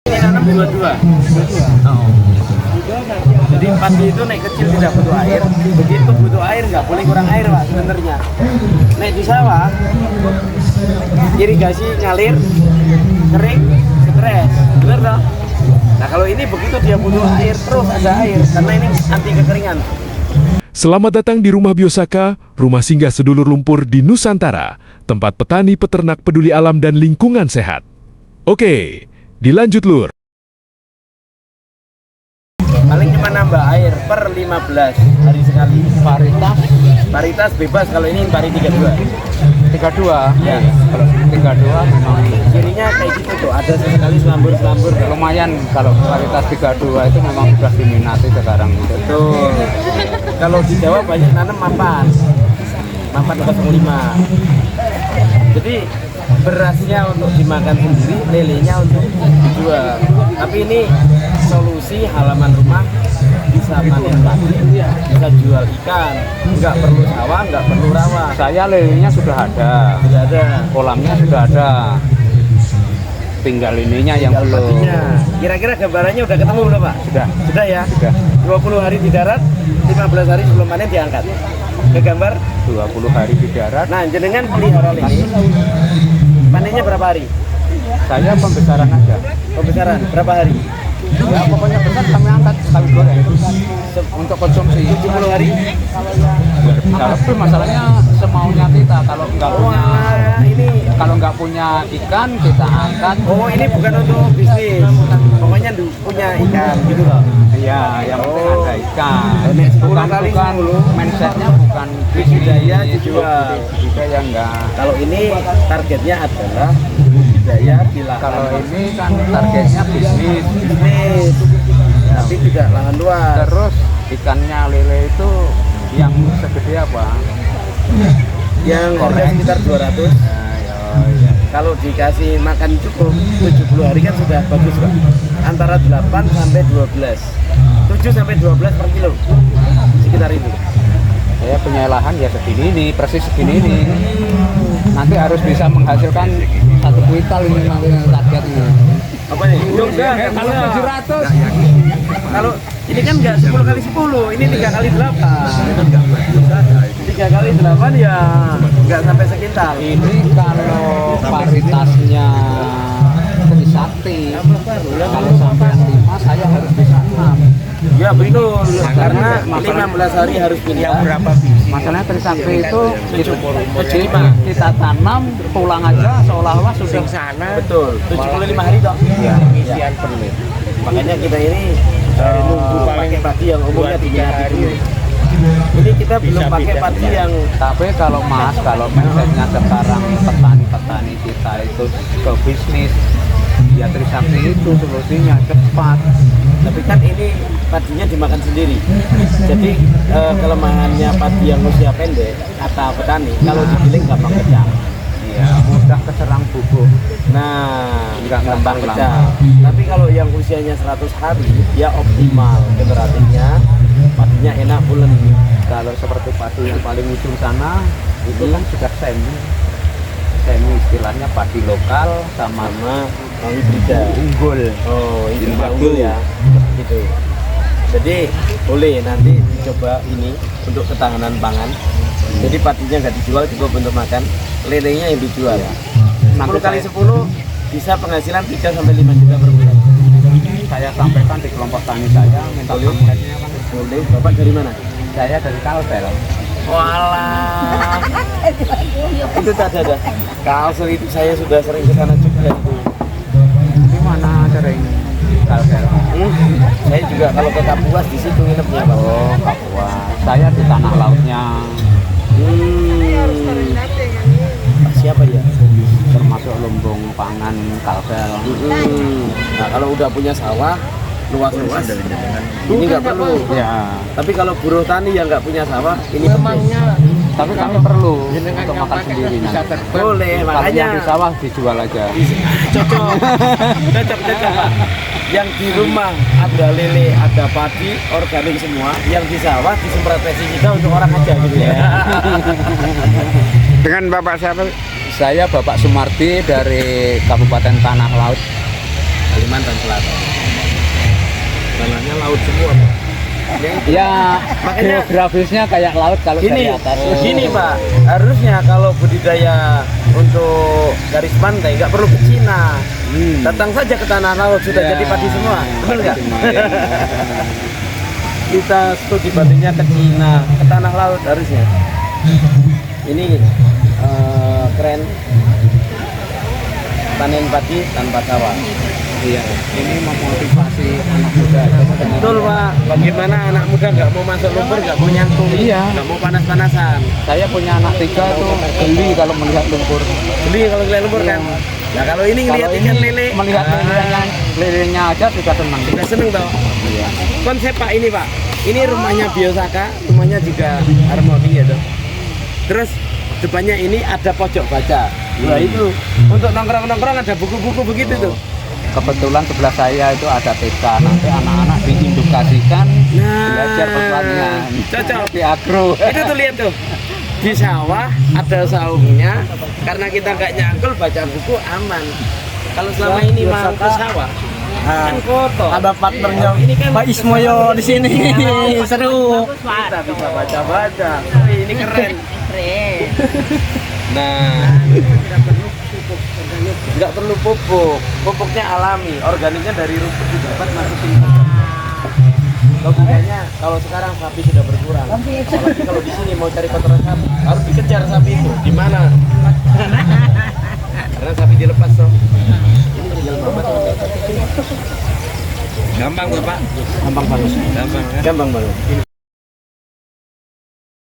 Ini nanam dua-dua. Oh. Jadi padi itu naik kecil tidak butuh air, begitu butuh air nggak boleh kurang air Pak sebenarnya. Naik di sawah, irigasi ngalir, kering, stres, bener toh? Nah kalau ini begitu dia butuh air terus ada air karena ini anti kekeringan. Selamat datang di Rumah Biosaka, rumah singgah sedulur lumpur di Nusantara, tempat petani peternak peduli alam dan lingkungan sehat. Oke, dilanjut Lur. Paling cuma nambah air per 15 hari sekali. Paritas bebas, kalau ini pari 32. 32 Ya. Kalau 32 memang Cirinya kayak gitu tuh, ada sesekali selambur-selambur. lumayan. Kalau varietas 32 itu memang sudah diminati sekarang. Betul. Kalau di Jawa banyak nanam mapan 05. Jadi berasnya untuk dimakan sendiri, lelenya untuk dijual. Tapi ini solusi halaman rumah, bisa panen padi, bisa jual ikan, nggak perlu sawah, nggak perlu rawa. Saya lelenya sudah ada, kolamnya sudah ada, tinggal ininya yang Tinggal belum. padinya. Kira-kira gambarannya udah ketemu belum Pak? Sudah ya? Sudah 20 hari di darat, 15 hari sebelum panen diangkat. Ke gambar? 20 hari di darat. Nah, jenengan pelihara lele, panennya berapa hari? Saya pembesaran aja. Pembesaran berapa hari? Ya pokoknya besar kami angkat kali 2 ya. Untuk konsumsi 70 hari? bisa lebih, masalahnya semaunya kita. Kalau nggak punya Wah, ini punya ikan kita angkat. oh ini bukan untuk bisnis, pokoknya punya ikan gitu loh. Iya, yang penting Oh. ada ikan. Ini 10 Bukan kali 10. mindsetnya bukan Budidaya dijual. budidaya enggak. Kalau ini targetnya adalah budidaya di lahan Kalau ini kan targetnya bisnis. bisnis, tapi tidak lahan luas. Terus ikannya lele itu yang segede apa? Yang harga Korek. sekitar 200. Ya. Kalau dikasih makan cukup 70 hari kan sudah bagus Pak. Antara 8 sampai 12. 7 sampai 12 per kilo. Sekitar itu. Saya punya lahan ya segini nih, persis segini nih. Nanti harus bisa menghasilkan 1 kuintal ini nanti targetnya. Apa nih? Kalau 700 Kalau ini kan nggak 10 kali 10, ini 3 kali 8. 3 kali 8 ya nggak sampai sekitar. ini kalau varietasnya Trisakti, kalau sampai 5 saya harus bisa 6. Ya betul, karena 15 hari harus pindah. Masalahnya Trisakti itu Tujuh- kita tanam pulang aja seolah-olah sudah sana. Betul, 75 hari toh. Ya, Makanya kita ini nunggu pakai padi yang umumnya 3 hari dulu. Ini kita belum pakai padi yang tapi kalau Mas, kalau mindsetnya sekarang petani-petani kita itu ke bisnis, ya Trisakti itu solusinya cepat. tapi kan ini padinya dimakan sendiri. Jadi kelemahannya padi yang usia pendek kata petani kalau digiling gampang pecah. Ya, mudah keserang bubuk. Nah, Nggak gampang gampang pecah. Tapi kalau yang usianya 100 hari ya optimal generatifnya, padinya enak pulen. Kalau seperti padi yang paling ujung sana itu kan sudah semi istilahnya padi lokal sama Sama hibrida. unggul. Oh, ini Ini unggul ya. Gitu. Jadi boleh nanti dicoba ini untuk ketahanan pangan. Jadi padinya nggak dijual, cukup untuk makan. Lelenya yang dijual. 10 kali 10 bisa penghasilan 3 sampai 5 juta per bulan. Saya sampaikan di kelompok tani saya minta Boleh. pamfletnya kan. Boleh. Bapak dari mana? Saya dari Kalsel. Walah. Itu tadi ada. Kalsel itu saya sudah sering ke sana juga itu. Di mana sering Kalsel? Saya juga kalau ke Kapuas di situ nginepnya, Pak. Oh, Papua. Saya di tanah lautnya, Siapa ya? termasuk lumbung pangan Kalsel. Nah, kalau udah punya sawah luas-luas, ini nggak perlu. Ya, Tapi kalau buruh tani yang nggak punya sawah, ini penting. tapi kami perlu untuk makan sendiri nanti. Boleh, Kalau yang makanya di sawah dijual aja. cocok, cocok Pak. Yang di rumah ada lele, ada padi, organik semua. Yang di sawah disemprot pestisida untuk orang aja gitu ya. Dengan Bapak siapa? Saya Bapak Sumardi dari Kabupaten Tanah Laut. Kalimantan Selatan. Tanahnya laut semua, Pak. Ya, Makanya- geografisnya kayak laut kalau Gini, dari atas. gini Pak, harusnya kalau budidaya untuk garis pantai nggak perlu ke Cina. Datang saja ke tanah laut sudah Ya, jadi padi semua, betul nggak? semua, ya. Kita studi padinya ke Cina, ke tanah laut harusnya. Ini keren, panen padi tanpa sawah. Iya, ini memotivasi anak muda. Betul Pak, bagaimana anak muda nggak mau masuk lumpur, nggak mau nyangkul, Iya. nggak mau panas-panasan. Saya punya anak 3 tuh geli kalau melihat lumpur. Beli kalau ngeliat lumpur kan. Nah kalau ini ngeliat Kalau ikan ini lele, melihat ah, lelenya aja sudah senang. sudah seneng toh. Iya. Konsep Pak ini Pak, ini rumahnya Biosaka, rumahnya juga harmoni ya toh. Terus depannya ini ada pojok baca. Wah itu untuk nongkrong-nongkrong ada buku-buku begitu tuh. Kebetulan sebelah saya itu ada TK, nanti anak-anak diindukasikan belajar pertanian. Cocok. Di agro. Itu tuh lihat tuh, di sawah ada saungnya, karena kita nggak nyangkul baca buku aman. Kalau selama ini mau ke sawah, kan kotor. Ada partnernya Ini kan Pak Ismoyo di sini. Seru. kita bisa baca-baca. Ini keren. Nah, nggak perlu pupuk, pupuknya alami, organiknya dari rumput didapat masukin ke logikanya. Kalau sekarang sapi sudah berkurang, apalagi kalau di sini mau cari kotoran sapi harus dikejar sapi itu di mana? Karena sapi dilepas toh. Ini tinggal babat. Gampang Bapak. Gampang banget. Gampang kan? Gampang banget. Ini